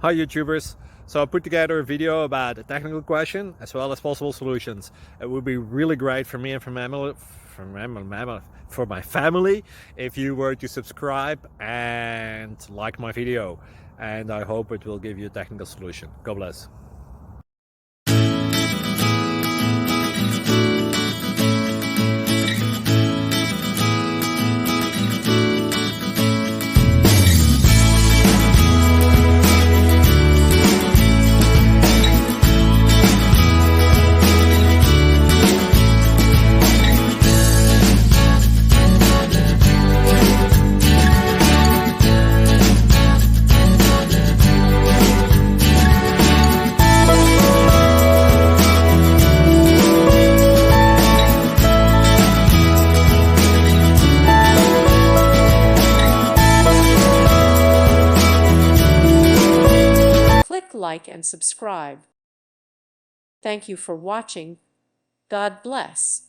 Hi YouTubers. So I put together a video about a technical question as well as possible solutions. It would be really great for me and for my family if you were to subscribe and like my video, and I hope it will give you a technical solution. God bless. Like and subscribe. Thank you for watching. God bless.